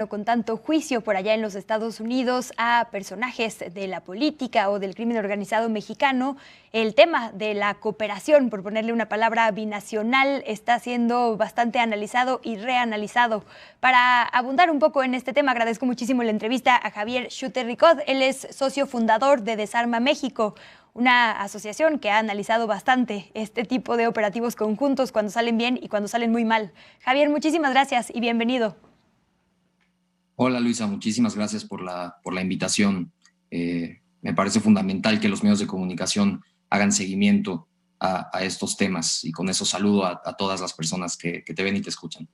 con tanto juicio por allá en los Estados Unidos a personajes de la política o del crimen organizado mexicano, el tema de la cooperación, por ponerle una palabra, binacional, está siendo bastante analizado y reanalizado. Para abundar un poco en este tema, agradezco muchísimo la entrevista a Javier Schutter-Ricot. Él es socio fundador de Desarma México, una asociación que ha analizado bastante este tipo de operativos conjuntos, cuando salen bien y cuando salen muy mal. Javier, muchísimas gracias y bienvenido. Hola Luisa, muchísimas gracias por la invitación. Me parece fundamental que los medios de comunicación hagan seguimiento a estos temas y con eso saludo a todas las personas que te ven y te escuchan.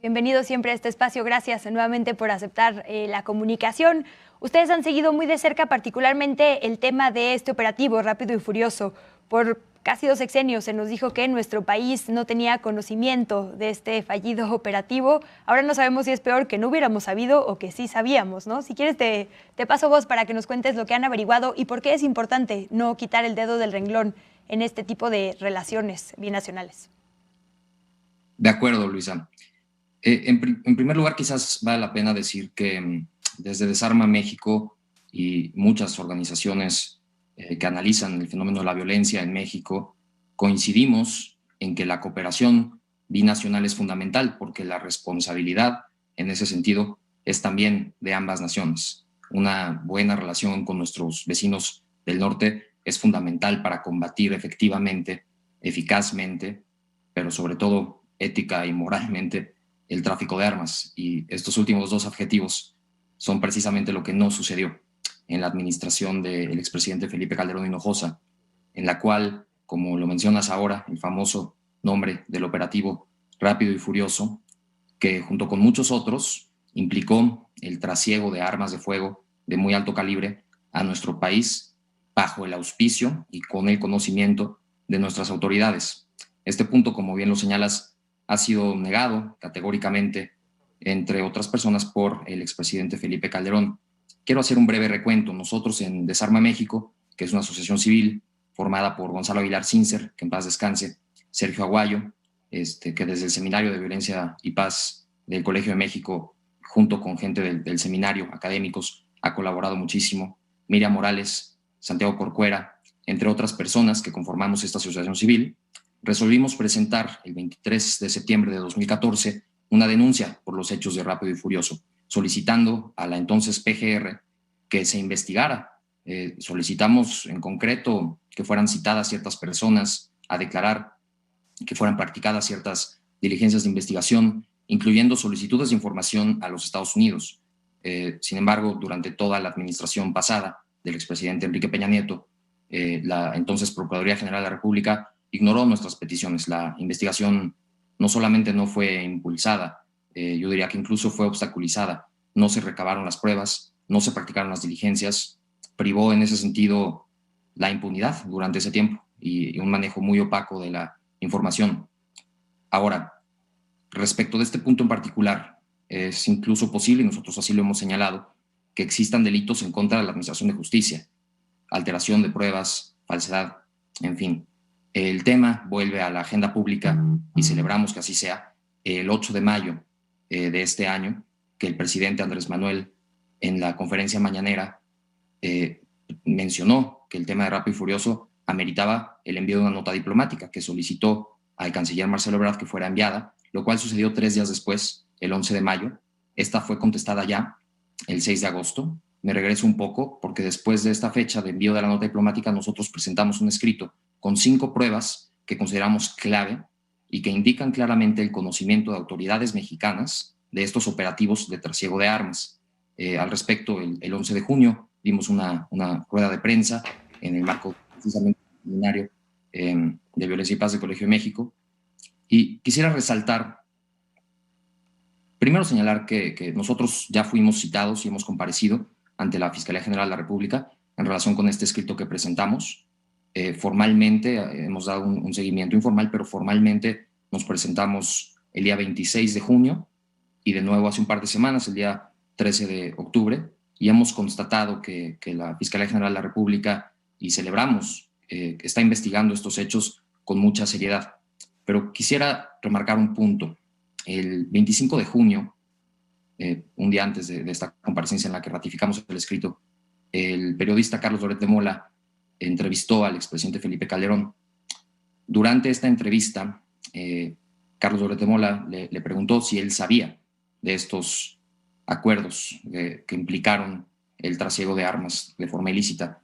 Bienvenido siempre a este espacio. Gracias nuevamente por aceptar la comunicación. Ustedes han seguido muy de cerca particularmente el tema de este operativo Rápido y Furioso. Por casi 2 sexenios se nos dijo que nuestro país no tenía conocimiento de este fallido operativo. Ahora no sabemos si es peor que no hubiéramos sabido o que sí sabíamos, ¿no? Si quieres te paso voz para que nos cuentes lo que han averiguado y por qué es importante no quitar el dedo del renglón en este tipo de relaciones binacionales. De acuerdo, Luisa. En primer lugar, quizás vale la pena decir que desde Desarma México y muchas organizaciones que analizan el fenómeno de la violencia en México, coincidimos en que la cooperación binacional es fundamental porque la responsabilidad en ese sentido es también de ambas naciones. Una buena relación con nuestros vecinos del norte es fundamental para combatir efectivamente, eficazmente, pero sobre todo ética y moralmente el tráfico de armas. Y estos últimos 2 objetivos son precisamente lo que no sucedió en la administración del expresidente Felipe Calderón Hinojosa, en la cual, como lo mencionas ahora, el famoso nombre del operativo Rápido y Furioso, que junto con muchos otros implicó el trasiego de armas de fuego de muy alto calibre a nuestro país bajo el auspicio y con el conocimiento de nuestras autoridades. Este punto, como bien lo señalas, ha sido negado categóricamente, entre otras personas, por el expresidente Felipe Calderón. Quiero hacer un breve recuento. Nosotros en Desarma México, que es una asociación civil formada por Gonzalo Aguilar Cincer, que en paz descanse, Sergio Aguayo, que desde el Seminario de Violencia y Paz del Colegio de México, junto con gente del seminario, académicos, ha colaborado muchísimo, Miriam Morales, Santiago Corcuera, entre otras personas que conformamos esta asociación civil, resolvimos presentar el 23 de septiembre de 2014 una denuncia por los hechos de Rápido y Furioso, solicitando a la entonces PGR que se investigara. Solicitamos en concreto que fueran citadas ciertas personas a declarar, que fueran practicadas ciertas diligencias de investigación, incluyendo solicitudes de información a los Estados Unidos. Sin embargo, durante toda la administración pasada del expresidente Enrique Peña Nieto, la entonces Procuraduría General de la República ignoró nuestras peticiones. La investigación no solamente no fue impulsada, yo diría que incluso fue obstaculizada. No se recabaron las pruebas, no se practicaron las diligencias, privó en ese sentido la impunidad durante ese tiempo y un manejo muy opaco de la información. Ahora, respecto de este punto en particular, es incluso posible, y nosotros así lo hemos señalado, que existan delitos en contra de la Administración de Justicia, alteración de pruebas, falsedad, en fin. El tema vuelve a la agenda pública y celebramos que así sea. El 8 de mayo de este año, que el presidente Andrés Manuel en la conferencia mañanera mencionó que el tema de Rápido y Furioso ameritaba el envío de una nota diplomática que solicitó al canciller Marcelo Ebrard que fuera enviada, lo cual sucedió 3 días después, el 11 de mayo. Esta fue contestada ya el 6 de agosto. Me regreso un poco porque después de esta fecha de envío de la nota diplomática nosotros presentamos un escrito con 5 pruebas que consideramos clave y que indican claramente el conocimiento de autoridades mexicanas de estos operativos de trasiego de armas. Al respecto, el 11 de junio dimos una rueda de prensa en el marco precisamente del seminario de Violencia y Paz del Colegio de México. Y quisiera resaltar, primero señalar que nosotros ya fuimos citados y hemos comparecido ante la Fiscalía General de la República en relación con este escrito que presentamos. Formalmente hemos dado un seguimiento informal, pero formalmente nos presentamos el día 26 de junio y de nuevo hace un par de semanas, el día 13 de octubre, y hemos constatado que la Fiscalía General de la República, y celebramos, está investigando estos hechos con mucha seriedad. Pero quisiera remarcar un punto. El 25 de junio un día antes de esta comparecencia en la que ratificamos el escrito, el periodista Carlos Loret de Mola entrevistó al expresidente Felipe Calderón. Durante esta entrevista, Carlos Loret de Mola le preguntó si él sabía de estos acuerdos que implicaron el trasiego de armas de forma ilícita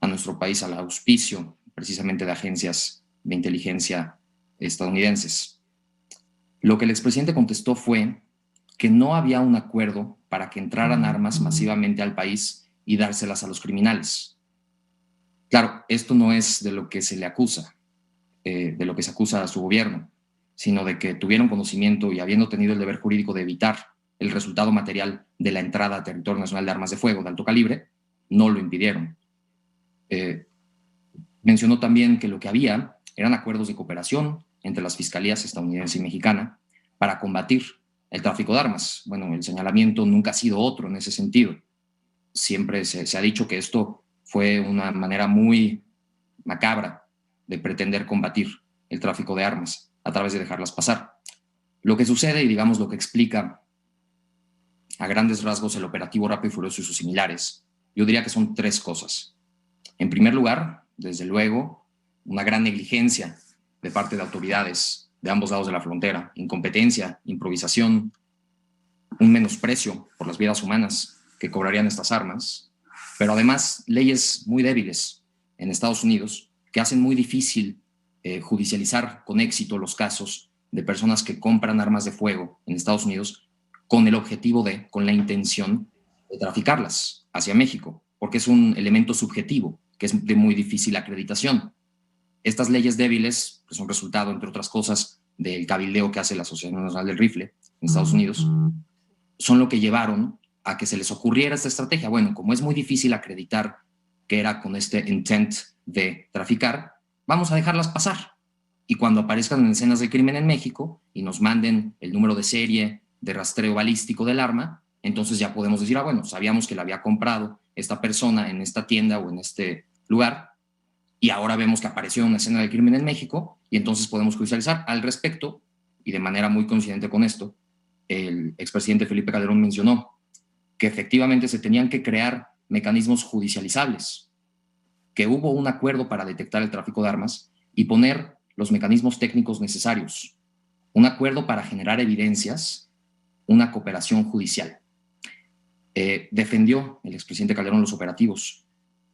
a nuestro país al auspicio precisamente de agencias de inteligencia estadounidenses. Lo que el expresidente contestó fue que no había un acuerdo para que entraran armas masivamente al país y dárselas a los criminales. Claro, esto no es de lo que se le acusa, de lo que se acusa a su gobierno, sino de que tuvieron conocimiento y habiendo tenido el deber jurídico de evitar el resultado material de la entrada a territorio nacional de armas de fuego de alto calibre, no lo impidieron. Mencionó también que lo que había eran acuerdos de cooperación entre las fiscalías estadounidense y mexicana para combatir el tráfico de armas. Bueno, el señalamiento nunca ha sido otro en ese sentido. Siempre se ha dicho que esto fue una manera muy macabra de pretender combatir el tráfico de armas a través de dejarlas pasar. Lo que sucede, y digamos lo que explica a grandes rasgos el operativo Rápido y Furioso y sus similares, yo diría que son tres cosas. En primer lugar, desde luego, una gran negligencia de parte de autoridades de ambos lados de la frontera, incompetencia, improvisación, un menosprecio por las vidas humanas que cobrarían estas armas, pero además leyes muy débiles en Estados Unidos que hacen muy difícil judicializar con éxito los casos de personas que compran armas de fuego en Estados Unidos con el objetivo con la intención de traficarlas hacia México, porque es un elemento subjetivo que es de muy difícil acreditación. Estas leyes débiles pues, son resultado, entre otras cosas, del cabildeo que hace la Asociación Nacional del Rifle en Estados Unidos, son lo que llevaron a que se les ocurriera esta estrategia. Bueno, como es muy difícil acreditar que era con este intent de traficar, vamos a dejarlas pasar. Y cuando aparezcan en escenas de crimen en México y nos manden el número de serie de rastreo balístico del arma, entonces ya podemos decir, bueno, sabíamos que la había comprado esta persona en esta tienda o en este lugar, y ahora vemos que apareció una escena de crimen en México, y entonces podemos judicializar al respecto, y de manera muy coincidente con esto, el expresidente Felipe Calderón mencionó que efectivamente se tenían que crear mecanismos judicializables, que hubo un acuerdo para detectar el tráfico de armas y poner los mecanismos técnicos necesarios, un acuerdo para generar evidencias, una cooperación judicial. Defendió el expresidente Calderón los operativos,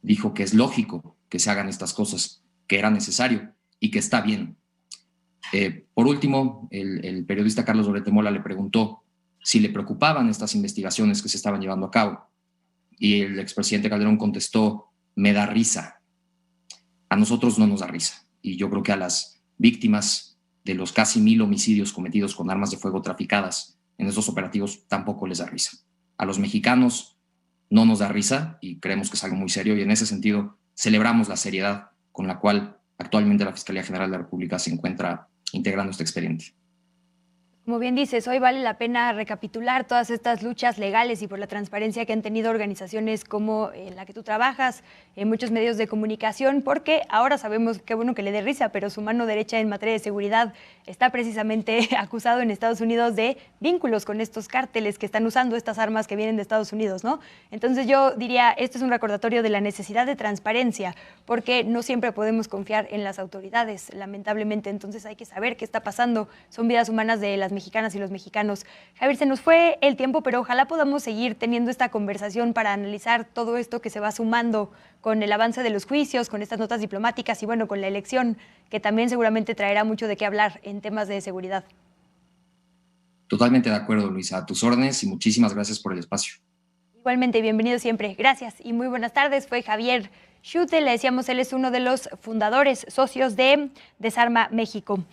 dijo que es lógico que se hagan estas cosas, que era necesario y que está bien. Por último, el periodista Carlos Loret de Mola le preguntó si le preocupaban estas investigaciones que se estaban llevando a cabo, y el expresidente Calderón contestó, me da risa. A nosotros no nos da risa, y yo creo que a las víctimas de los casi 1000 homicidios cometidos con armas de fuego traficadas en estos operativos tampoco les da risa. A los mexicanos no nos da risa y creemos que es algo muy serio, y en ese sentido celebramos la seriedad con la cual actualmente la Fiscalía General de la República se encuentra integrando este expediente. Como bien dices, hoy vale la pena recapitular todas estas luchas legales y por la transparencia que han tenido organizaciones como la que tú trabajas, en muchos medios de comunicación, porque ahora sabemos, qué bueno que le dé risa, pero su mano derecha en materia de seguridad está precisamente acusado en Estados Unidos de vínculos con estos cárteles que están usando estas armas que vienen de Estados Unidos, ¿no? Entonces yo diría, esto es un recordatorio de la necesidad de transparencia, porque no siempre podemos confiar en las autoridades, lamentablemente. Entonces hay que saber qué está pasando. Son vidas humanas de las mexicanas y los mexicanos. Javier, se nos fue el tiempo, pero ojalá podamos seguir teniendo esta conversación para analizar todo esto que se va sumando con el avance de los juicios, con estas notas diplomáticas y bueno, con la elección, que también seguramente traerá mucho de qué hablar en temas de seguridad. Totalmente de acuerdo, Luisa. A tus órdenes y muchísimas gracias por el espacio. Igualmente, bienvenido siempre. Gracias y muy buenas tardes. Fue Javier Schulte, le decíamos, él es uno de los fundadores, socios de Desarma México.